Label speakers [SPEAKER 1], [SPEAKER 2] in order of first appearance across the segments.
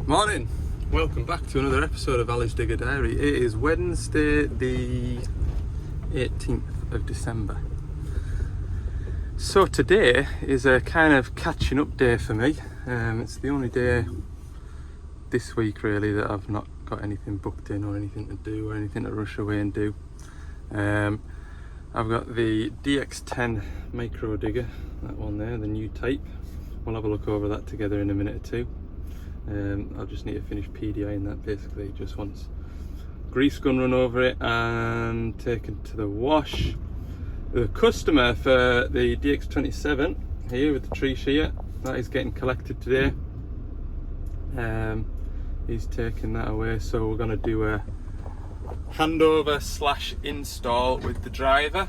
[SPEAKER 1] Morning, welcome back to another episode of Ali's Digger Diary. It is Wednesday the 18th of December. So today is a kind of catching up day for me. It's the only day this week really that I've not got anything booked in or anything to do or anything to rush away and do. I've got the DX10 micro digger, that one there, the new type. We'll have a look over that together in a minute or two. I'll just need to finish PDIing that, basically just once grease gun run over it and taken to the wash. The customer for the DX27 here with the tree shear, that is getting collected today. He's taking that away, so we're going to do a handover / install with the driver.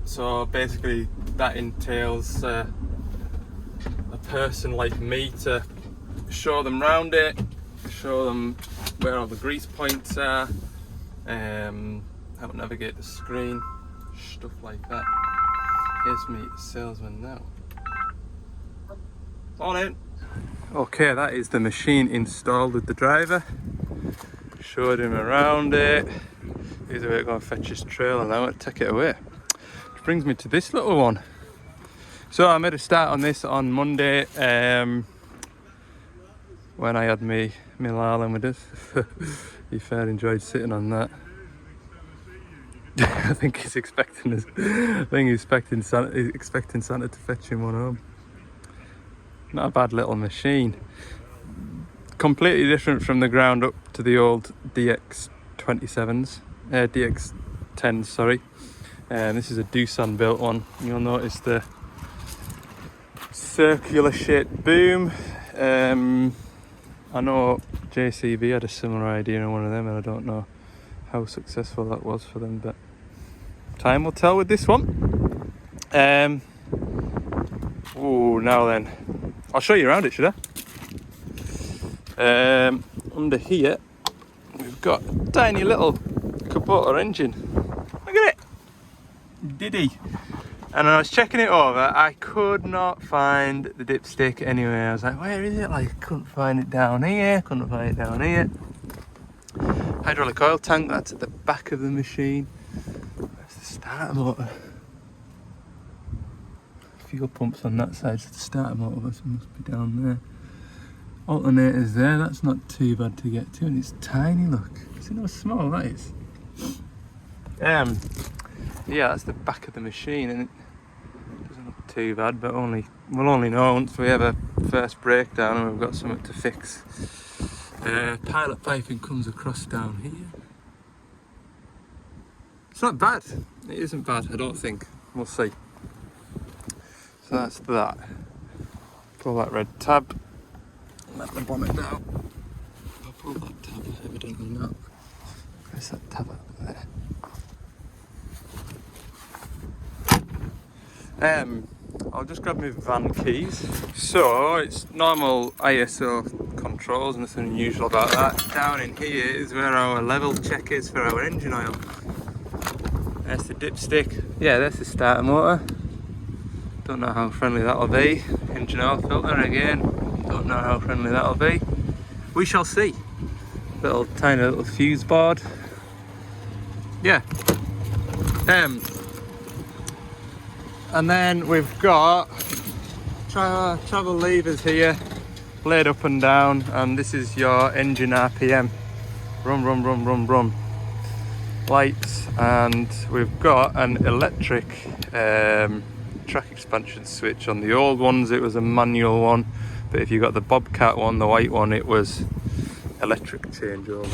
[SPEAKER 1] So basically that entails a person like me to show them round it, show them where all the grease points are, how to navigate the screen, stuff like that. Here's me salesman now. On in. Okay, that is the machine installed with the driver. Showed him around it. He's away to go and fetch his trailer now and take it away. Which brings me to this little one. So I made a start on this on Monday. When I had me Larlin with us. He fair enjoyed sitting on that. I think he's expecting us. I think he's expecting Santa to fetch him one home. Not a bad little machine. Completely different from the ground up to the old DX27s, DX10s, sorry. This is a Doosan built one. You'll notice the circular shaped boom. I know JCB had a similar idea on one of them, and I don't know how successful that was for them, but time will tell with this one. Now then, I'll show you around it, should I? Under here, we've got a tiny little Kubota engine. Look at it! Diddy! And when I was checking it over, I could not find the dipstick anywhere. I was like, where is it? Like, I couldn't find it down here, couldn't find it down here. Hydraulic oil tank, that's at the back of the machine. That's the starter motor. Fuel pumps on that side, so the starter motor must be down there. Alternators there, that's not too bad to get to, and it's tiny, look. See how small that is? Yeah, that's the back of the machine, and it doesn't look too bad, but we'll only know once we have a first breakdown and we've got something to fix. Pilot piping comes across down here. It's not bad. It isn't bad, I don't think. We'll see. So that's that. Pull that red tab. Let the bonnet down. I'll pull that tab, evidently not. Press that tab up there. I'll just grab my van keys. So it's normal ISO controls, nothing unusual about that. Down in here is where our level check is for our engine oil. There's the dipstick. Yeah, there's the starter motor. Don't know how friendly that'll be. Engine oil filter again. Don't know how friendly that'll be. We shall see. Tiny little fuse board. Yeah. And then we've got travel levers here, blade up and down, and this is your engine RPM. Rum, rum, rum, rum, rum. Lights, and we've got an electric track expansion switch. On the old ones it was a manual one, but if you got the Bobcat one, the white one, it was electric changeover.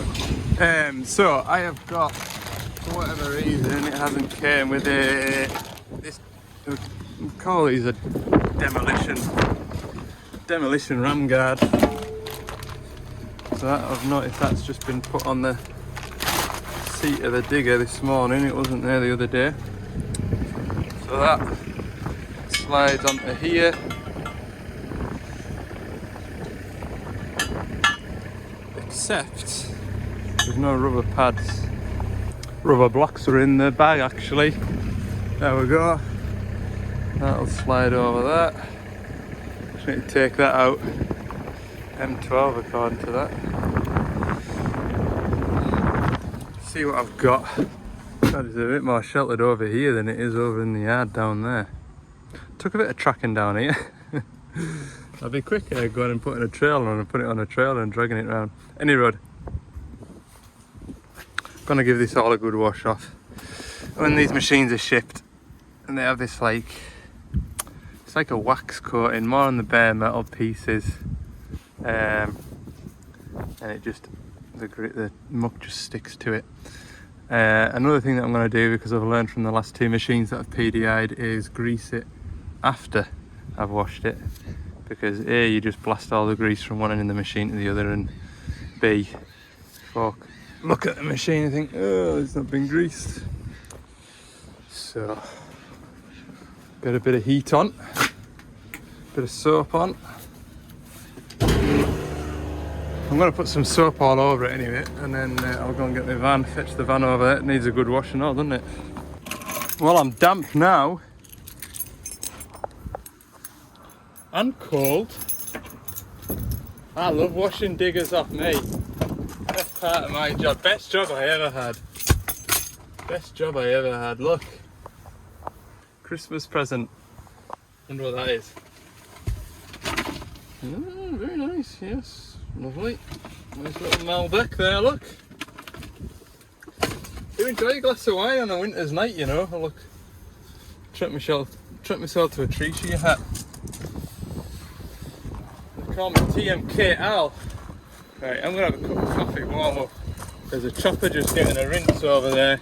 [SPEAKER 1] So I have got, for whatever reason, it hasn't came with this. We call these a demolition ram guard. So I've noticed that's just been put on the seat of the digger this morning. It wasn't there the other day. So that slides onto here. Except there's no rubber pads. Rubber blocks are in the bag actually. There we go. That'll slide over that. Just need to take that out. M12 according to that. See what I've got. God, it's a bit more sheltered over here than it is over in the yard down there. Took a bit of tracking down here. I'd be quicker going and putting a trailer on and putting it on a trailer and dragging it around any road. Gonna give this all a good wash off. When these machines are shipped and they have this like, it's like a wax coating, more on the bare metal pieces, and it just, the muck just sticks to it. Another thing that I'm going to do, because I've learned from the last two machines that I've PDI'd, is grease it after I've washed it, because A, you just blast all the grease from one end of the machine to the other, and B, fuck, look at the machine and think, oh, it's not been greased. So, get a bit of heat on, bit of soap on. I'm going to put some soap all over it anyway, and then I'll go and get my van, fetch the van over there. It needs a good wash and all, doesn't it? Well, I'm damp now and cold. I love washing diggers off me. Best part of my job. Best job I ever had. Best job I ever had. Look. Christmas present. Wonder what that is. Oh, very nice, yes. Lovely. Nice little Malbec there, look. Do enjoy a glass of wine on a winter's night, you know. Oh, look. Treat myself to a tree shear hat. They call me TMK Al. Right, I'm gonna have a cup of coffee, warm up. There's a chopper just getting a rinse over there.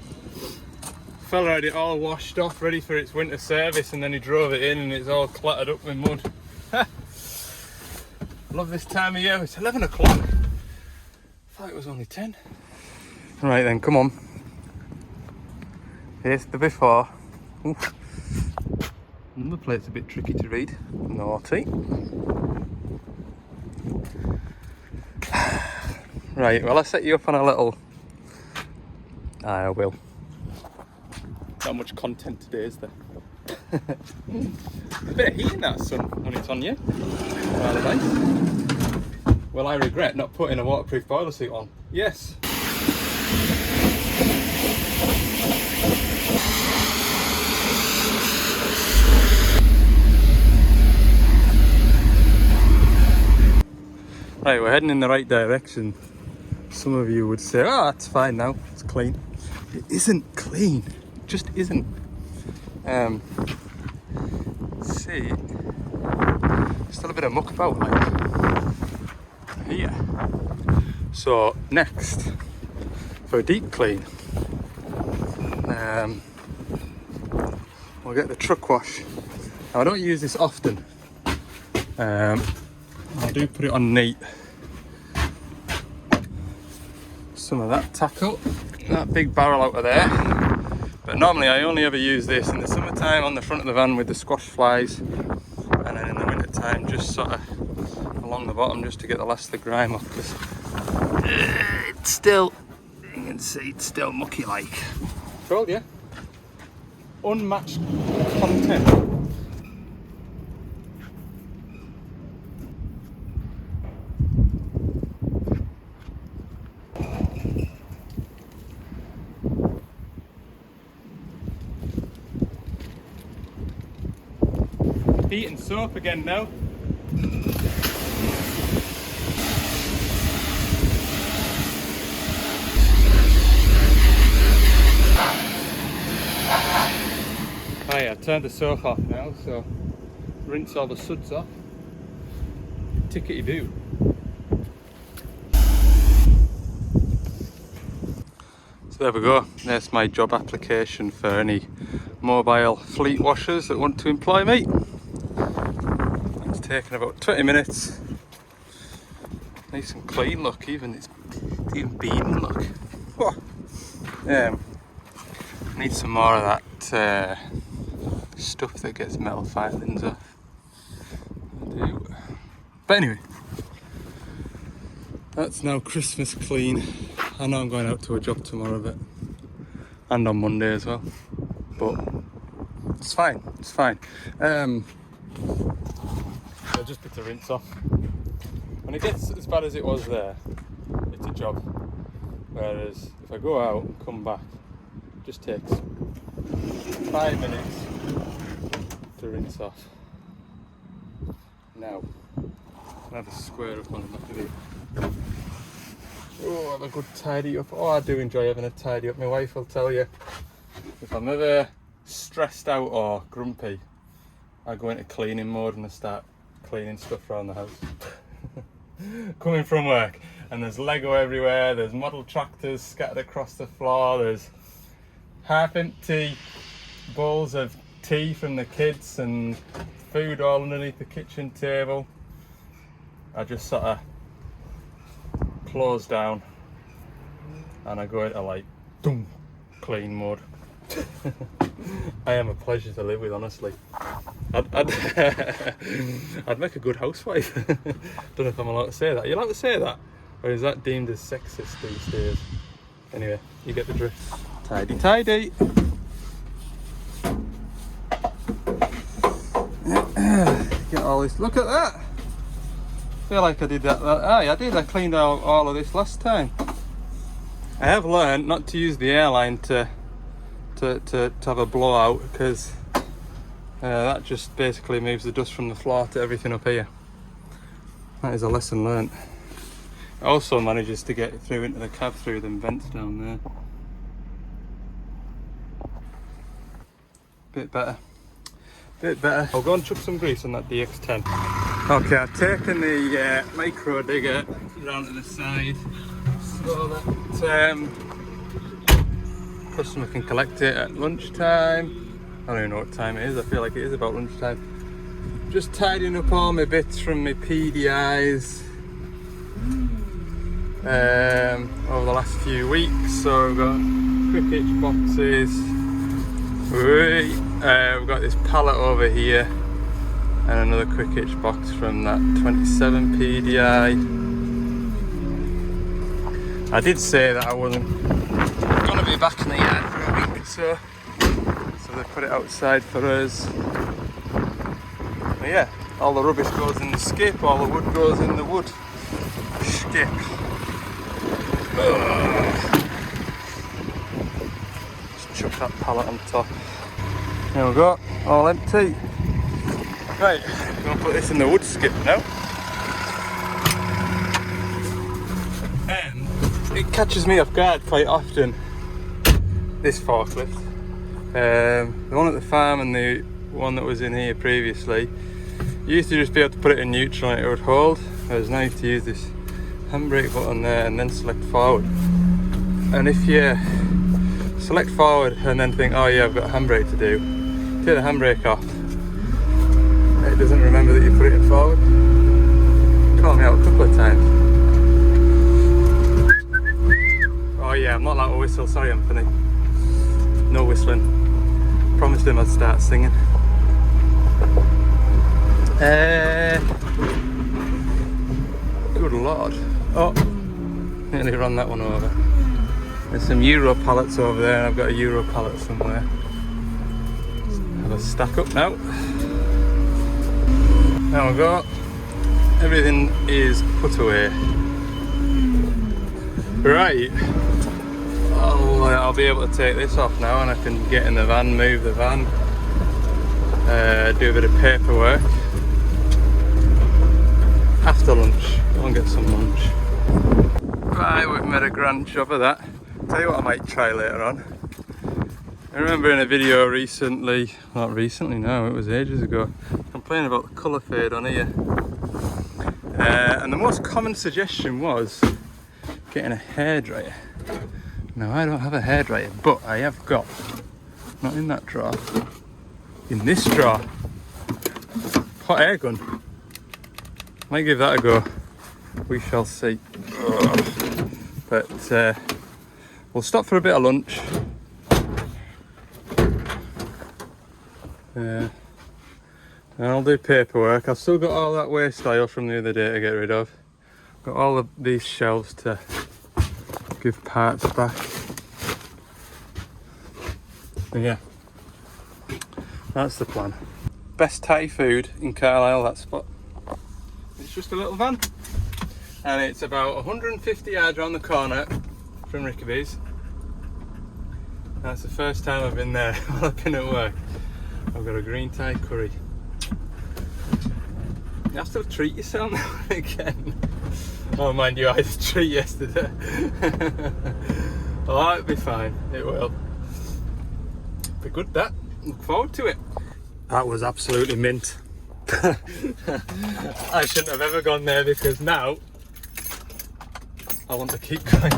[SPEAKER 1] Fella had it all washed off, ready for its winter service, and then he drove it in and it's all clattered up with mud. Love this time of year. It's 11 o'clock. I thought it was only 10. Right then, come on. Here's the before. Oof. Number plate's a bit tricky to read. Naughty. Right, well, I set you up on a little... I will. Not much content today, is there? A bit of heat in that sun when it's on you. Rather nice. Well, I regret not putting a waterproof boiler suit on. Yes. Right, we're heading in the right direction. Some of you would say, oh, that's fine now, it's clean. It isn't clean, it just isn't. See, still a bit of muck about like here. So next, for a deep clean, we'll get the truck wash. Now I don't use this often. I do put it on neat. Some of that tackle, that big barrel out of there. But normally I only ever use this in the summertime on the front of the van with the squash flies, and then in the winter time just sort of along the bottom just to get the last of the grime off, because it's still, you can see it's still mucky like. Told you, unmatched content. Heat and soap again now. Right, I've turned the soap off now, so rinse all the suds off. Tickety boo. So there we go, there's my job application for any mobile fleet washers that want to employ me. It's taken about 20 minutes. Nice and clean, look, even it's even beaten, look. Need some more of that stuff that gets metal filings off. I do. But anyway, that's now Christmas clean. I know I'm going out to a job tomorrow, but and on Monday as well. But it's fine. It's fine. I'll just put the rinse off. When When it gets as bad as it was there, it's a job. Whereas if I go out and come back, it just takes 5 minutes to rinse off. Now, I'll have a square up on the back of it. Oh, have a good tidy up. Oh, I do enjoy having a tidy up. My wife will tell you, if I'm ever stressed out or grumpy, I go into cleaning mode and I start cleaning stuff around the house. Coming from work, and there's Lego everywhere, there's model tractors scattered across the floor, there's half empty bowls of tea from the kids and food all underneath the kitchen table. I just sort of close down and I go into like clean mode. I am a pleasure to live with, honestly. I'd make a good housewife. Don't know if I'm allowed to say that. Are you allowed to say that? Or is that deemed as sexist these days? Anyway, you get the drift. Tidy, tidy. Get all this. Look at that. I feel like I did that. I did. I cleaned out all of this last time. I have learned not to use the airline to have a blowout, because that just basically moves the dust from the floor to everything up here. That is a lesson learnt. It also manages to get through into the cab through them vents down there. Bit better. I'll go and chuck some grease on that DX10. Okay, I've taken the micro digger round to the side so that customer can collect it at lunchtime. I don't even know what time it is. I feel like it is about lunchtime. Just tidying up all my bits from my PDIs over the last few weeks. So we've got quick hitch boxes. We've got this pallet over here and another quick hitch box from that 27 PDI. I did say that I wasn't going to be back in the yard for a week or so they put it outside for us. But yeah, all the rubbish goes in the skip, all the wood goes in the wood skip. Just chuck that pallet on top. There we go, all empty. Right, I'm going to put this in the wood skip now. And it catches me off guard quite often, this forklift. The one at the farm and the one that was in here previously, you used to just be able to put it in neutral and it would hold, whereas now you have to use this handbrake button there and then select forward. And if you select forward and then think, oh yeah, I've got a handbrake to do, take the handbrake off, it doesn't remember that you put it in forward. Called me out a couple of times. Oh yeah, I'm not allowed to whistle, sorry Anthony. No whistling. Promised him I'd start singing. Good lord. Oh, nearly ran that one over. There's some Euro pallets over there and I've got a Euro pallet somewhere. Have a stack up now. There we go. Everything is put away. Right. I'll be able to take this off now and I can get in the van, move the van, do a bit of paperwork. After lunch, go and get some lunch. Right, we've made a grand job of that. Tell you what I might try later on. I remember in a video recently, not recently now, it was ages ago, complaining about the colour fade on here. And the most common suggestion was getting a hairdryer. Now I don't have a hairdryer, but I have got, not in that drawer, in this drawer, hot air gun. Might give that a go, we shall see. But we'll stop for a bit of lunch. And I'll do paperwork. I've still got all that waste oil from the other day to get rid of. Got all of these shelves to give parts back. But yeah, that's the plan. Best Thai food in Carlisle, that spot. It's just a little van. and it's about 150 yards around the corner from Rickaby's. That's the first time I've been there while I've been at work. I've got a green Thai curry. You have to treat yourself now and again. Oh, mind you, I had a treat yesterday. Oh, it'll be fine. It will. Be good, that. Look forward to it. That was absolutely mint. I shouldn't have ever gone there because now I want to keep going.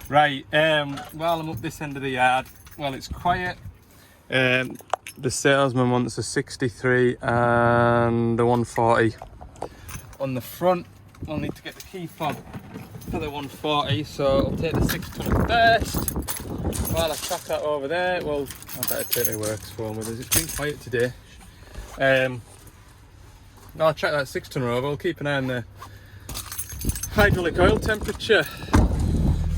[SPEAKER 1] Right, while I'm up this end of the yard, well, it's quiet. The salesman wants a 63 and a 140. On the front, I'll need to get the key fob for the 140, so I'll take the 6 tonner first. While I track that over there, well, I better take my works phone with us. It's been quiet today. I'll track that 6 tonner over. I'll keep an eye on the hydraulic oil temperature.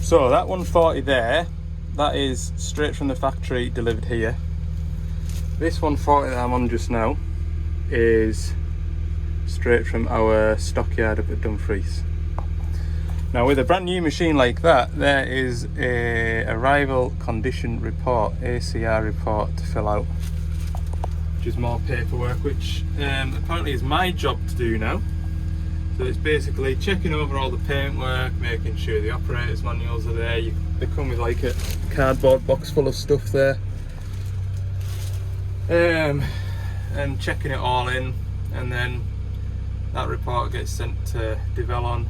[SPEAKER 1] So that 140 there, that is straight from the factory delivered here. This 140 that I'm on just now is straight from our stockyard up at Dumfries. Now with a brand new machine like that, there is a arrival condition report, ACR report to fill out, which is more paperwork, which apparently is my job to do now. So it's basically checking over all the paintwork, making sure the operator's manuals are there. They come with like a cardboard box full of stuff there. And checking it all in, and then that report gets sent to Develon,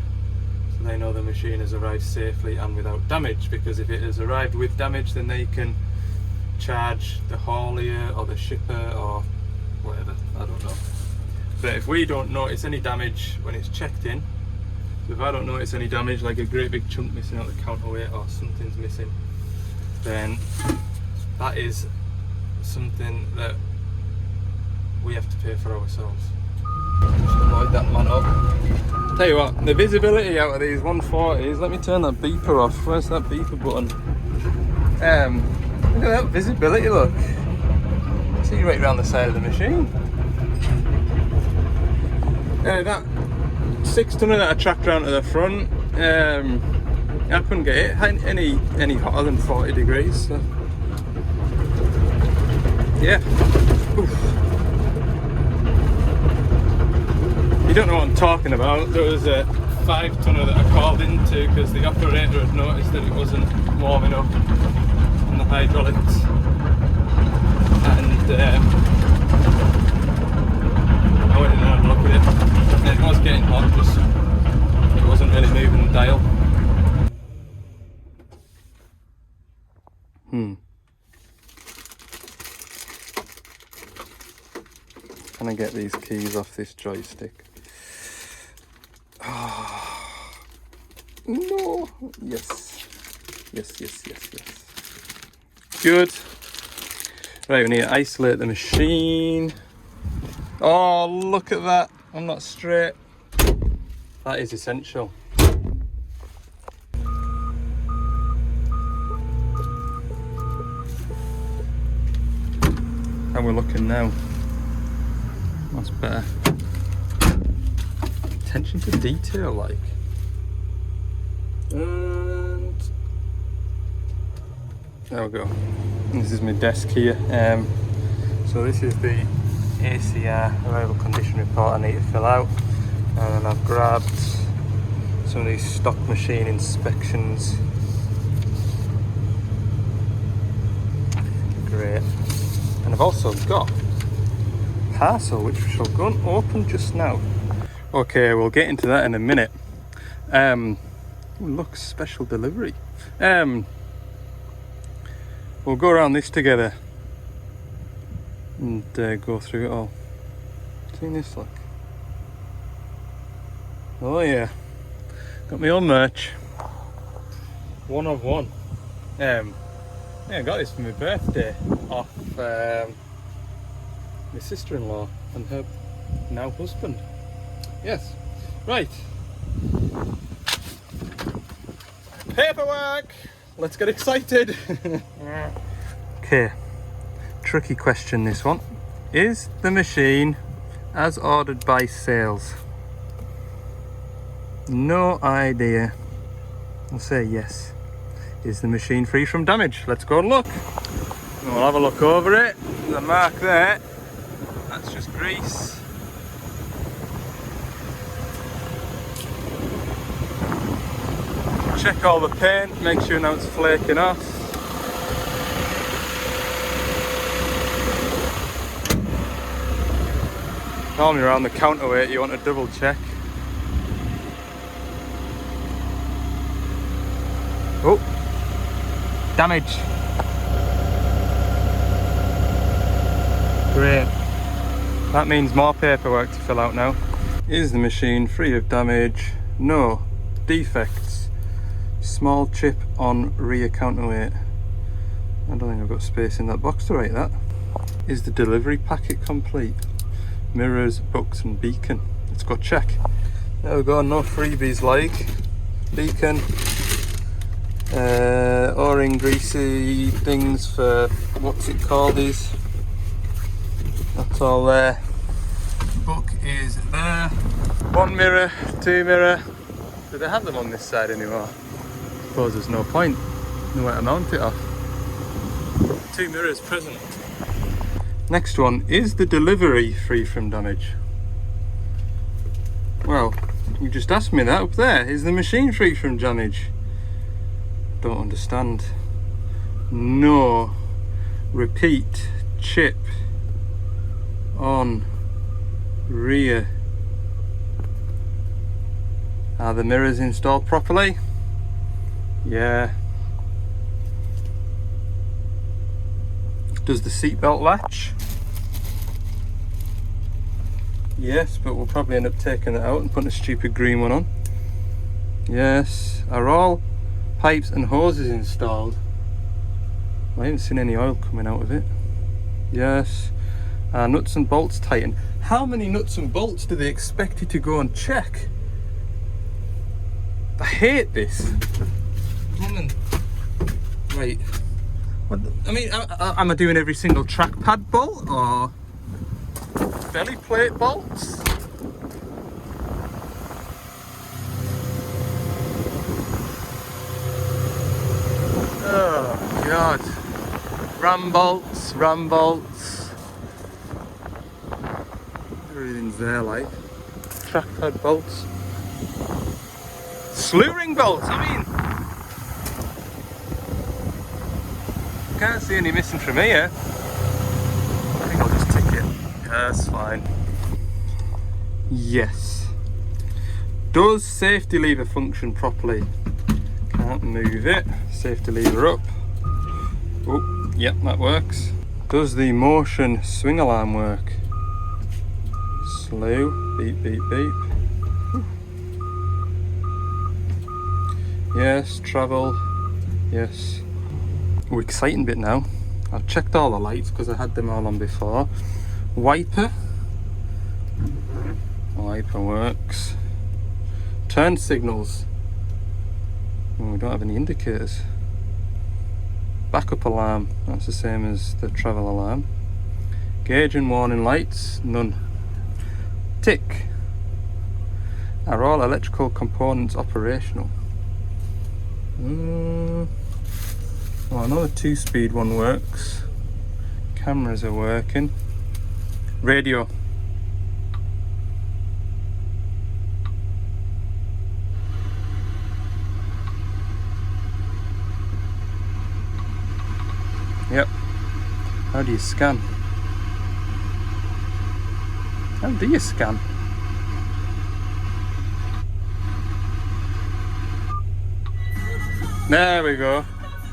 [SPEAKER 1] so they know the machine has arrived safely and without damage, because if it has arrived with damage, then they can charge the haulier or the shipper or whatever, I don't know. But if we don't notice any damage when it's checked in, so if I don't notice any damage, like a great big chunk missing out the counterweight or something's missing, then that is something that we have to pay for ourselves. Just avoid that man up. Tell you what, the visibility out of these 140s, let me turn that beeper off. Where's that beeper button? Look at that visibility, look. See right around the side of the machine. That 6 tonner that I tracked round to the front, I couldn't get it any hotter than 40 degrees. So. Yeah. Oof. You don't know what I'm talking about. There was a 5 tonner that I called into because the operator had noticed that it wasn't warm enough on the hydraulics, and I went in and had a look at it. And it was getting hot, just it wasn't really moving the dial. Can I get these keys off this joystick? Oh, no! Yes. Good. Right, we need to isolate the machine. Oh, look at that. I'm not straight. That is essential. How we're looking now. That's better. Attention to detail, like. And there we go. This is my desk here. So this is the ACR arrival condition report I need to fill out, and then I've grabbed some of these stock machine inspections. Great. And I've also got a parcel which we shall go and open just now. Okay, we'll get into that in a minute. Look, special delivery. We'll go around this together and go through it all. Seen this, look. Oh yeah, got my own merch. One of one. Yeah, I got this for my birthday off my sister-in-law and her now husband. Yes, right. Paperwork. Let's get excited. Okay. Tricky question, this one. Is the machine as ordered by sales? No idea. I'll say yes. Is the machine free from damage? Let's go and look. And we'll have a look over it. The mark there, that's just grease. Check all the paint, make sure now it's flaking off. Normally around the counterweight you want to double check. Oh, damage. Great. That means more paperwork to fill out now. Is the machine free of damage? No. Defects. Small chip on rear counterweight. I don't think I've got space in that box to write that. Is the delivery packet complete? Mirrors, books and beacon. Let's go check. There we go, no freebies like. Beacon. O-ring greasy things for, what's it called, these? That's all there. Book is there. One mirror, two mirror. Do they have them on this side anymore? I suppose there's no point. Nowhere to mount it off. Two mirrors present. Next one, is the delivery free from damage? Well, you just asked me that up there. Is the machine free from damage? Don't understand. No. Repeat. Chip. On. Rear. Are the mirrors installed properly? Yeah. Does the seatbelt latch? Yes, but we'll probably end up taking it out and putting a stupid green one on. Yes. Are all pipes and hoses installed? I haven't seen any oil coming out of it. Yes. Are nuts and bolts tightened? How many nuts and bolts do they expect you to go and check? I hate this. Right. What, I mean, am I doing every single trackpad bolt or belly plate bolts? Oh God. Ram bolts, ram bolts. Everything's there like. Trackpad bolts. Slew ring bolts, I mean. Can't see any missing from here. I think I'll just tick it. Yeah, that's fine. Yes. Does safety lever function properly? Can't move it. Safety lever up. Oh, yep, that works. Does the motion swing alarm work? Slow. Beep, beep, beep. Yes. Travel. Yes. Oh, exciting bit now. I've checked all the lights because I had them all on before. Wiper. Wiper works. Turn signals. Oh, we don't have any indicators. Backup alarm. That's the same as the travel alarm. Gauge and warning lights. None. Tick. Are all electrical components operational? Well, I know the 2-speed one works. Cameras are working. Radio. Yep. How do you scan? How do you scan? There we go.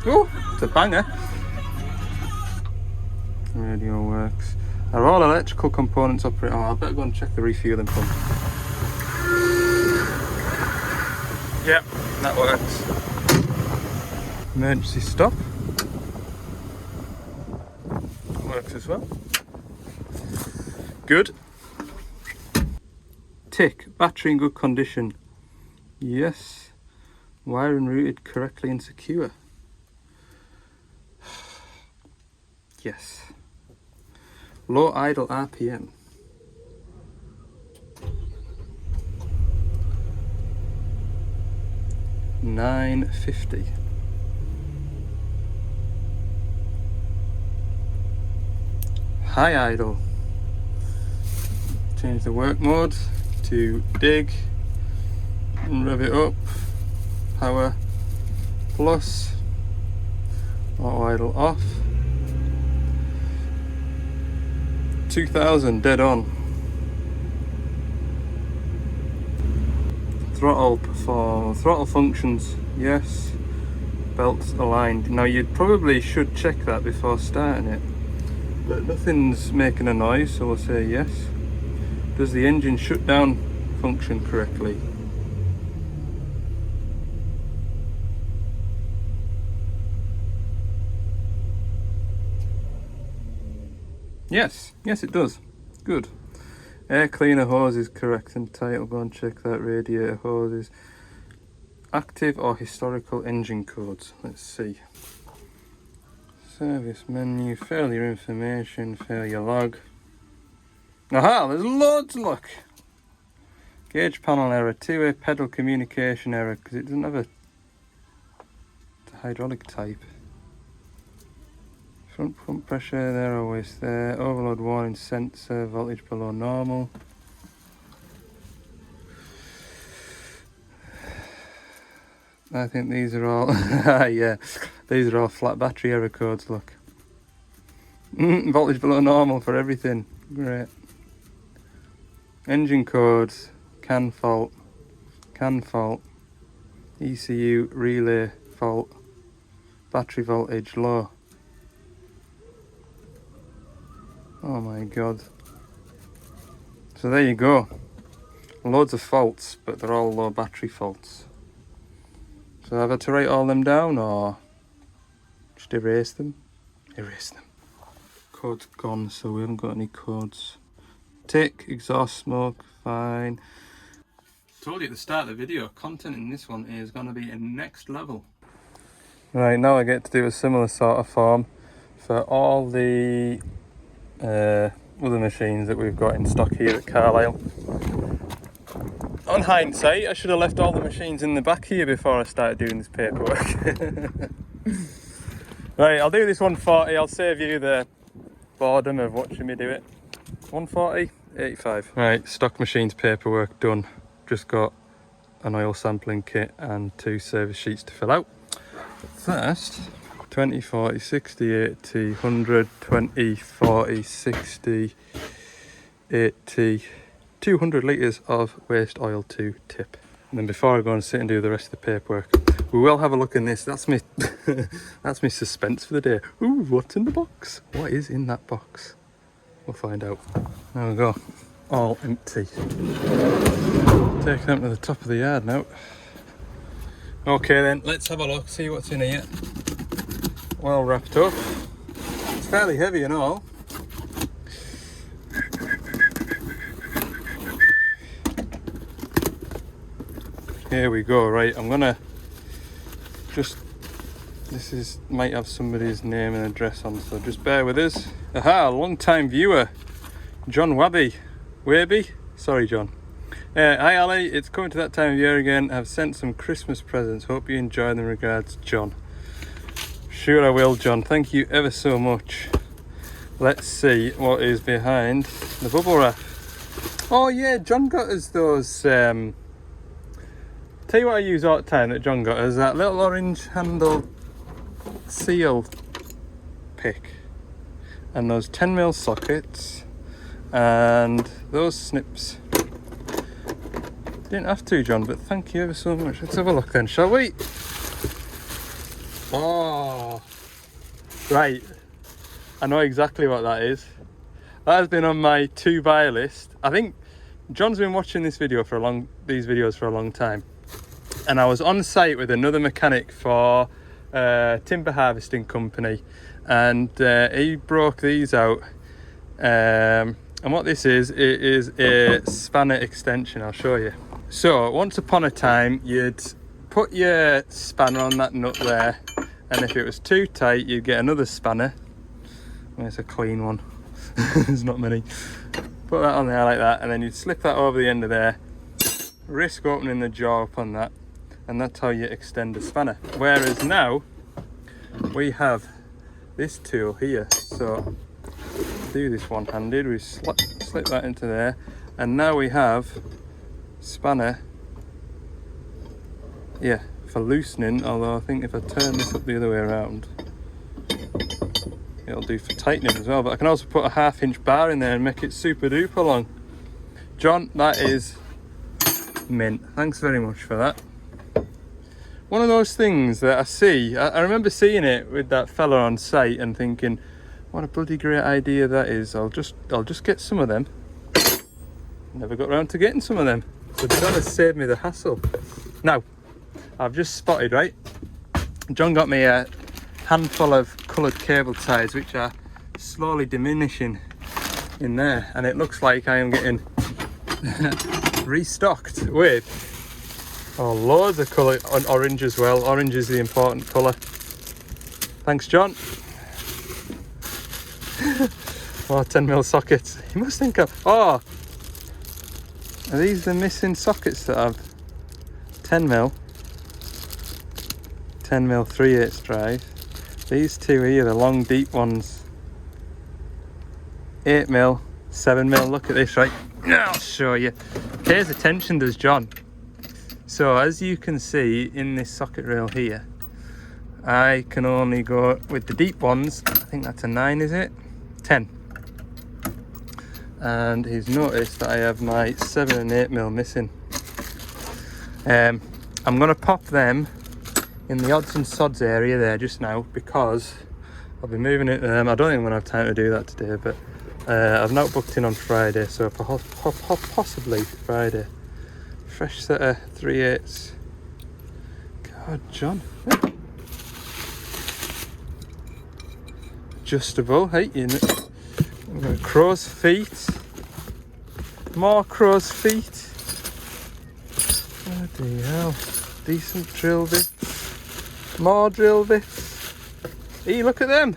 [SPEAKER 1] Oh, it's a banger. Radio works. Are all electrical components operating? Oh, I better go and check the refueling pump. Yep, that works. Emergency stop. That works as well. Good. Tick. Battery in good condition. Yes. Wiring routed correctly and secure. Yes. Low idle RPM. 950. High idle. Change the work mode to dig and rev it up. Power plus. Auto idle off. 2000 dead on. Throttle functions, yes. Belts aligned. Now you probably should check that before starting it, but nothing's making a noise, so we'll say yes. Does the engine shutdown function correctly? Yes, yes it does. Good. Air cleaner hose is correct and tight. I'll go and check that. Radiator hoses. Active or historical engine codes. Let's see. Service menu, failure information, failure log. Aha, there's loads, look. Gauge panel error, two-way pedal communication error because it doesn't have a hydraulic type. Front pump pressure, they're always there. Overload warning sensor, voltage below normal. I think these are all, yeah, these are all flat battery error codes, look. Voltage below normal for everything, great. Engine codes, CAN fault, ECU relay fault, battery voltage low. Oh my god. So there you go. Loads of faults, but they're all low battery faults. So have I to write all them down or just erase them? Erase them. Code's gone, so we haven't got any codes. Tick, exhaust smoke, fine. Told you at the start of the video, content in this one is going to be next level. Right, now I get to do a similar sort of form for all the other machines that we've got in stock here at Carlisle. On hindsight, I should have left all the machines in the back here before I started doing this paperwork. Right, I'll do this 140, I'll save you the boredom of watching me do it. 140, 85. Right, stock machines paperwork done. Just got an oil sampling kit and 2 service sheets to fill out. First, 20, 40, 60, 80, 100, 20, 40, 60, 80, 200 litres of waste oil to tip. And then before I go and sit and do the rest of the paperwork, we will have a look in this. That's me that's me suspense for the day. Ooh, what's in the box? What is in that box? We'll find out. There we go. All empty. Taking them to the top of the yard now. Okay then, let's have a look, see what's in here. Well wrapped up. It's fairly heavy and all. Here we go. Right, I'm gonna just, might have somebody's name and address on, so just bear with us. Aha, long time viewer, John Waby. Sorry, John. Hi Ali, it's coming to that time of year again. I've sent some Christmas presents. Hope you enjoy them. Regards, John. Sure I will, John. Thank you ever so much. Let's see what is behind the bubble wrap. Oh yeah, John got us those. Tell you what I use all the time that John got us, that little orange handled seal pick, and those 10mm sockets, and those snips. Didn't have to, John, but thank you ever so much. Let's have a look then, shall we? Oh, right. I know exactly what that is. That has been on my to-buy list. I think John's been watching these videos for a long time. And I was on site with another mechanic for a timber harvesting company, and he broke these out. And what this is, it is a spanner extension. I'll show you. So once upon a time, you'd put your spanner on that nut there, and if it was too tight, you'd get another spanner. Well, it's a clean one. There's not many. Put that on there like that, and then you'd slip that over the end of there. Risk opening the jaw up on that, and that's how you extend a spanner. Whereas now we have this tool here, so do this one-handed, we slip that into there, and now we have spanner, yeah, for loosening, although I think if I turn this up the other way around it'll do for tightening as well. But I can also put a 1/2 inch bar in there and make it super duper long. John, that is mint. Thanks very much for that. One of those things that I see, I remember seeing it with that fella on site and thinking, what a bloody great idea that is. I'll just get some of them. Never got around to getting some of them, so John has saved me the hassle. Now I've just spotted, right, John got me a handful of coloured cable ties which are slowly diminishing in there, and it looks like I am getting restocked with loads of colour on orange as well. Orange is the important colour. Thanks, John. 10mm sockets. You must think of, are these the missing sockets that have 10mm 3/8 drive? These two here, the long deep ones, 8mm, 7mm. Look at this, right? I'll show you. Pays attention, does John. So as you can see in this socket rail here, I can only go with the deep ones. I think that's a 9, is it? 10. And he's noticed that I have my 7 and 8mm missing. I'm going to pop them in the odds and sods area there just now, because I'll be moving it to them. I don't think I'm going to have time to do that today, but I've now booked in on Friday, so possibly Friday. Fresh set of 3/8. God, John. Adjustable, hey, you know. Crow's feet. More crow's feet. Bloody hell. Decent drill bits. More drill bits. Hey, look at them.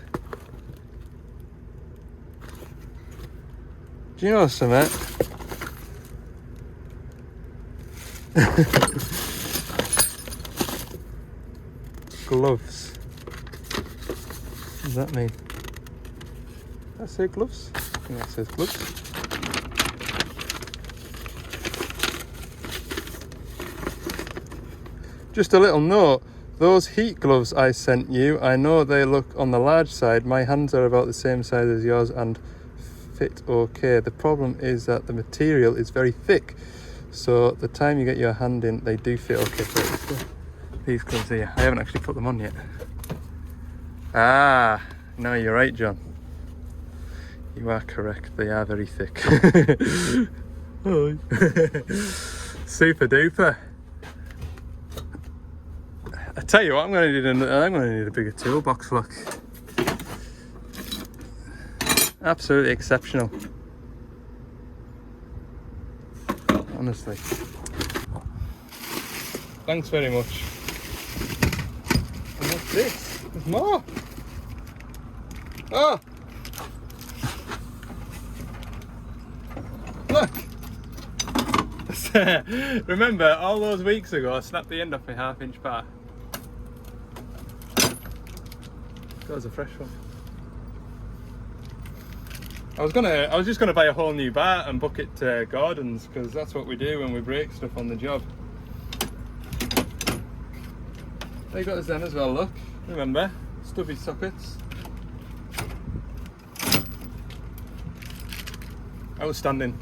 [SPEAKER 1] Do you know something? Gloves. What does that mean? Did I say gloves? I think that says gloves. Just a little note, those heat gloves I sent you, I know they look on the large side. My hands are about the same size as yours and fit okay. The problem is that the material is very thick, so the time you get your hand in, they do fit okay. So these gloves here, I haven't actually put them on yet. Ah, no, you're right, John. You are correct, they are very thick. Super duper. I tell you what, I'm going to need a bigger toolbox. Look, absolutely exceptional. Honestly, thanks very much. And what's this? There's more. Oh, look. Remember all those weeks ago I snapped the end off my 1/2 inch bar? That was a fresh one. I was just gonna buy a whole new bar and book it to Gordon's, because that's what we do when we break stuff on the job. They got us then as well, look. Remember? Stubby sockets. Outstanding.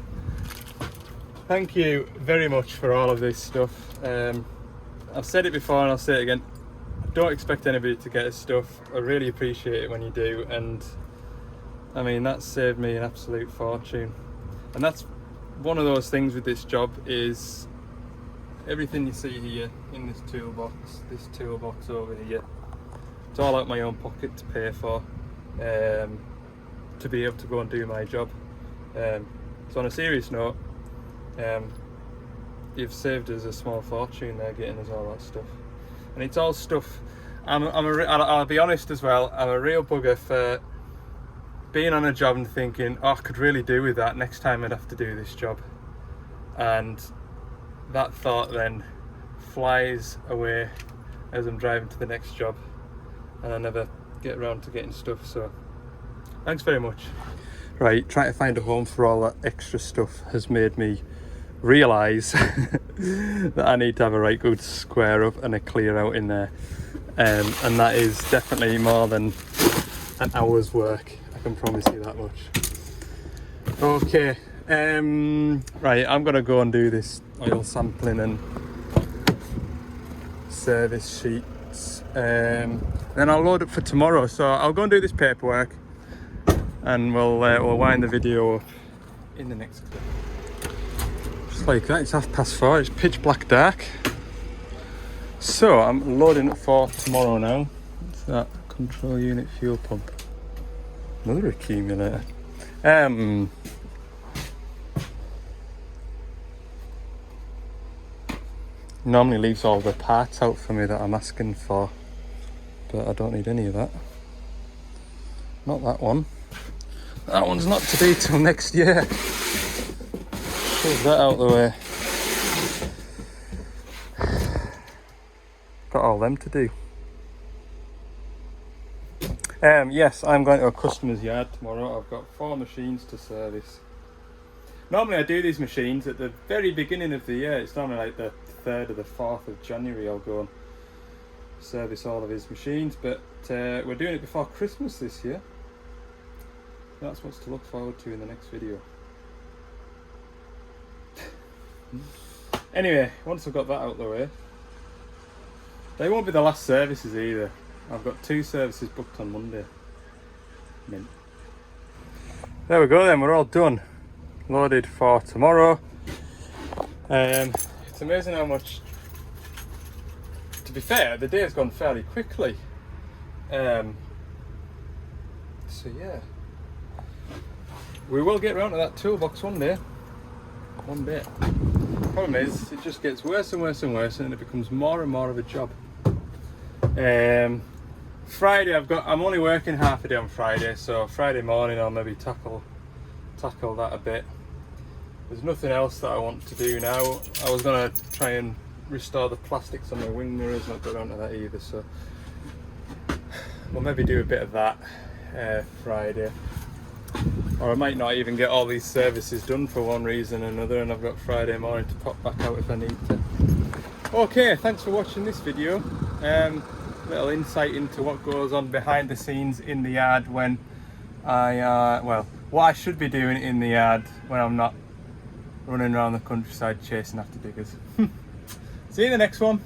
[SPEAKER 1] Thank you very much for all of this stuff. I've said it before and I'll say it again. I don't expect anybody to get us stuff. I really appreciate it when you do, and I mean, that saved me an absolute fortune. And that's one of those things with this job, is everything you see here in this toolbox over here, it's all out my own pocket to pay for, to be able to go and do my job. So on a serious note, you've saved us a small fortune there, getting us all that stuff. And it's all stuff, I'll be honest as well, I'm a real bugger for being on a job and thinking, oh, I could really do with that, next time I'd have to do this job. And that thought then flies away as I'm driving to the next job, and I never get around to getting stuff, so thanks very much. Right, trying to find a home for all that extra stuff has made me realise that I need to have a right good square up and a clear out in there, and that is definitely more than an hour's work, I can promise you that much. Okay, right, I'm gonna go and do this oil sampling and service sheets, then I'll load up for tomorrow. So I'll go and do this paperwork, and we'll wind the video up in the next clip. Just like that, it's 4:30, it's pitch black dark. So I'm loading up for tomorrow now. What's that? Control unit fuel pump. Another accumulator. Normally leaves all the parts out for me that I'm asking for, but I don't need any of that. Not that one. That one's not to be till next year. Put that out of the way. Got all them to do. Yes, I'm going to a customer's yard tomorrow. I've got 4 machines to service. Normally I do these machines at the very beginning of the year. It's normally like the 3rd or the 4th of January I'll go and service all of his machines, but we're doing it before Christmas this year. That's what's to look forward to in the next video. Anyway, once I've got that out of the way, they won't be the last services either. I've got 2 services booked on Monday. Mint. There we go then, we're all done. Loaded for tomorrow. It's amazing how much, to be fair, the day's gone fairly quickly. So yeah, we will get around to that toolbox one day. One day. Problem is, it just gets worse and worse and worse, and it becomes more and more of a job. Friday, I'm only working half a day on Friday, so Friday morning I'll maybe tackle that a bit. There's nothing else that I want to do now. I was gonna try and restore the plastics on my wing mirrors, not got around to that either, so we'll maybe do a bit of that Friday. Or I might not even get all these services done for one reason or another, and I've got Friday morning to pop back out if I need to. Okay, thanks for watching this video. Little insight into what goes on behind the scenes in the yard when what I should be doing in the yard when I'm not running around the countryside chasing after diggers. See you in the next one.